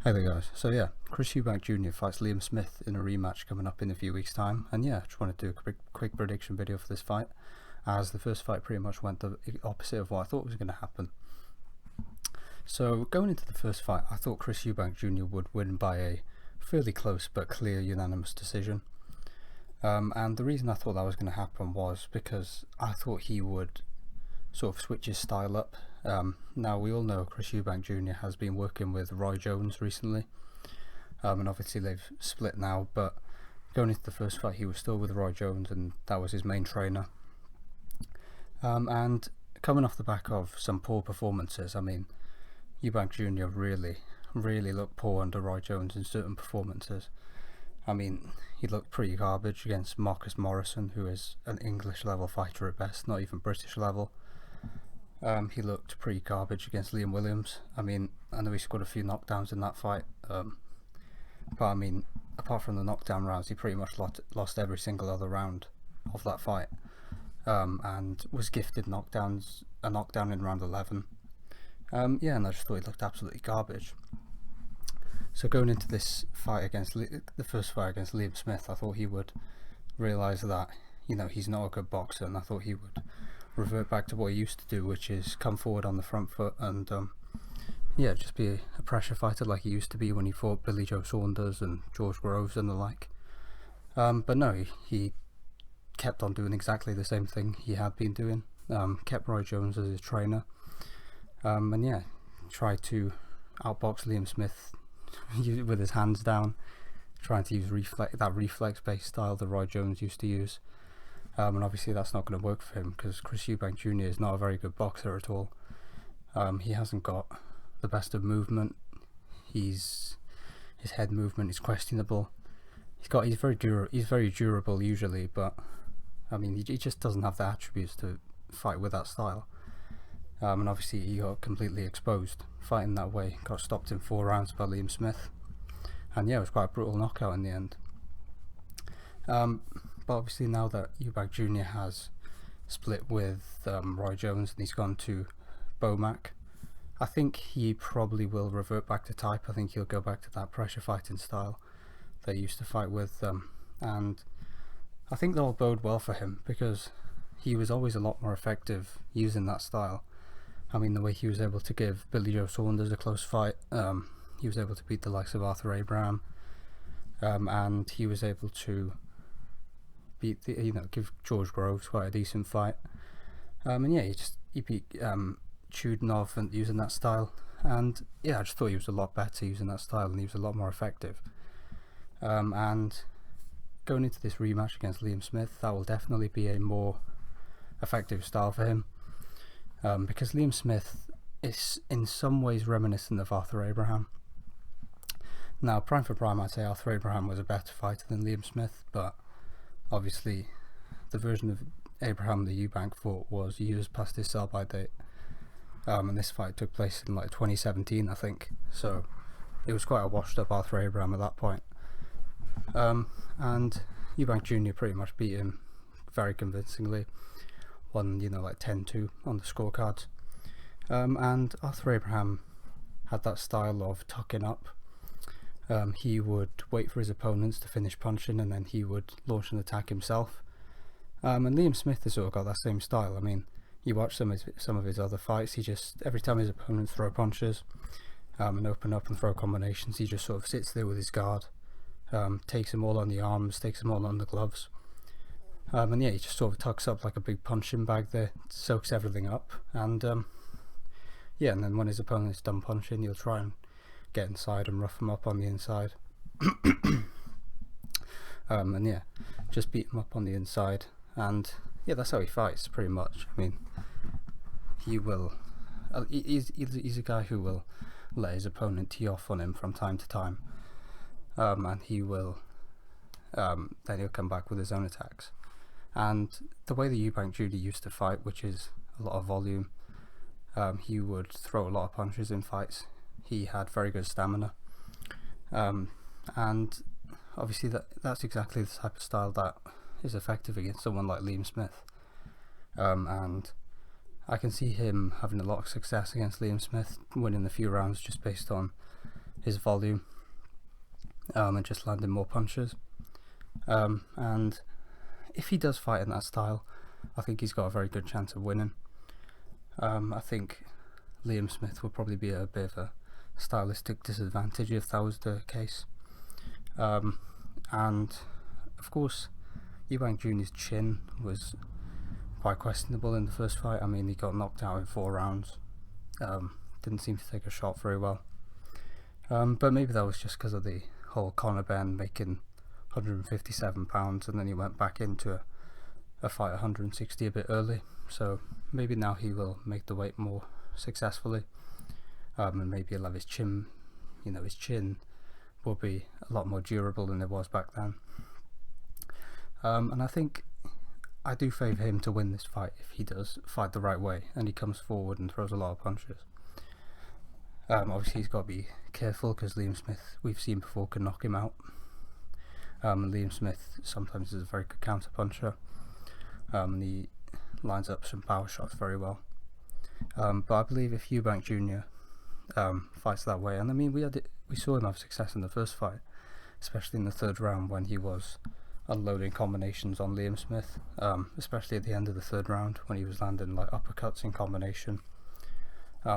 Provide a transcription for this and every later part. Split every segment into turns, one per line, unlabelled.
Hey there guys, so yeah, Chris Eubank Jr. fights Liam Smith in a rematch coming up in a few weeks time, and yeah, just want to do a quick prediction video for this fight, as the first fight pretty much went the opposite of what I thought was going to happen. So going into the first fight, I thought Chris Eubank Jr. would win by a fairly close but clear unanimous decision, and the reason I thought that was going to happen was because I thought he would sort of switch his style up. Now we all know Chris Eubank Jr. has been working with Roy Jones recently, and obviously they've split now, but going into the first fight he was still with Roy Jones and that was his main trainer. And coming off the back of some poor performances, I mean, Eubank Jr. really looked poor under Roy Jones in certain performances. I mean, he looked pretty garbage against Marcus Morrison, who is an English level fighter at best, not even British level. He looked pretty garbage against Liam Williams. I mean, I know he scored a few knockdowns in that fight, but I mean, apart from the knockdown rounds, he pretty much lost every single other round of that fight, and was gifted a knockdown in round 11. Yeah, and I just thought he looked absolutely garbage. So going into this fight against the first fight against Liam Smith, I thought he would realise that, you know, he's not a good boxer, and I thought he would revert back to what he used to do, which is come forward on the front foot and yeah, just be a pressure fighter like he used to be when he fought Billy Joe Saunders and George Groves and the like. But no, he kept on doing exactly the same thing he had been doing, kept Roy Jones as his trainer, and yeah, tried to outbox Liam Smith with his hands down, trying to use that reflex based style that Roy Jones used to use. And obviously that's not going to work for him because Chris Eubank Jr. is not a very good boxer at all. He hasn't got the best of movement. His head movement is questionable. He's very durable usually, but I mean he just doesn't have the attributes to fight with that style. And obviously he got completely exposed fighting that way. Got stopped in 4 rounds by Liam Smith, and yeah, it was quite a brutal knockout in the end. But obviously now that Eubank Jr. has split with Roy Jones and he's gone to Eubank, I think he probably will revert back to type. I think he'll go back to that pressure fighting style that he used to fight with, and I think that'll bode well for him because he was always a lot more effective using that style. I mean, the way he was able to give Billy Joe Saunders a close fight, he was able to beat the likes of Arthur Abraham, and he was able to give George Groves quite a decent fight, and yeah, he beat Chudinov and using that style, and yeah, I just thought he was a lot better using that style and he was a lot more effective. And going into this rematch against Liam Smith, that will definitely be a more effective style for him, because Liam Smith is in some ways reminiscent of Arthur Abraham. Now, prime for prime, I'd say Arthur Abraham was a better fighter than Liam Smith, but obviously the version of Abraham that Eubank fought was years past his sell-by date, and this fight took place in like 2017 I think, so it was quite a washed up Arthur Abraham at that point. And Eubank Jr. pretty much beat him very convincingly, won, you know, like 10-2 on the scorecards, and Arthur Abraham had that style of tucking up. He would wait for his opponents to finish punching and then he would launch an attack himself. And Liam Smith has sort of got that same style. I mean, you watch some of his other fights, he just, every time his opponents throw punches and open up and throw combinations, he just sort of sits there with his guard, takes them all on the arms, takes them all on the gloves, and yeah, he just sort of tucks up like a big punching bag there, soaks everything up, and yeah, and then when his opponent's done punching, he'll try and get inside and rough him up on the inside. And yeah, just beat him up on the inside, and yeah, that's how he fights pretty much. I mean, he will he's a guy who will let his opponent tee off on him from time to time, and he will then he'll come back with his own attacks. And the way the Eubank Jr. used to fight, which is a lot of volume, he would throw a lot of punches in fights. He had very good stamina, and obviously that's exactly the type of style that is effective against someone like Liam Smith, and I can see him having a lot of success against Liam Smith, winning a few rounds just based on his volume, and just landing more punches. And if he does fight in that style, I think he's got a very good chance of winning. I think Liam Smith would probably be a bit of a stylistic disadvantage if that was the case. And of course, Eubank Jr.'s chin was quite questionable in the first fight. I mean, he got knocked out in 4 rounds. Didn't seem to take a shot very well. But maybe that was just because of the whole Conor Benn making 157 pounds and then he went back into a fight 160 a bit early. So maybe now he will make the weight more successfully, and maybe he'll have his chin, his chin will be a lot more durable than it was back then. And I think I do favour him to win this fight if he does fight the right way and he comes forward and throws a lot of punches. Obviously he's got to be careful because Liam Smith, we've seen before, can knock him out. And Liam Smith sometimes is a very good counter puncher, and he lines up some power shots very well. But I believe if Eubank Jr. Fights that way, and I mean we saw him have success in the first fight, especially in the 3rd round when he was unloading combinations on Liam Smith, especially at the end of the 3rd round when he was landing like uppercuts in combination,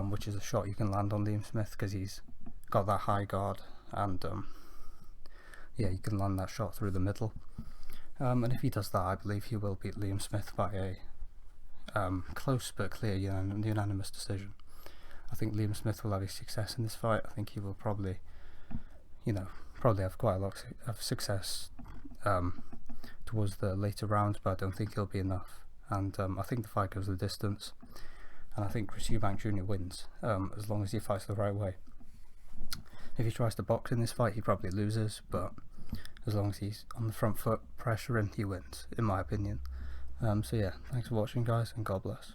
which is a shot you can land on Liam Smith because he's got that high guard, and yeah, you can land that shot through the middle. And if he does that, I believe he will beat Liam Smith by a close but clear unanimous decision. I think Liam Smith will have his success in this fight. I think he will probably have quite a lot of success towards the later rounds, but I don't think he'll be enough. And I think the fight goes the distance, and I think Chris Eubank Jr. wins, as long as he fights the right way. If he tries to box in this fight, he probably loses, but as long as he's on the front foot pressuring, he wins, in my opinion. So yeah, thanks for watching guys, and God bless.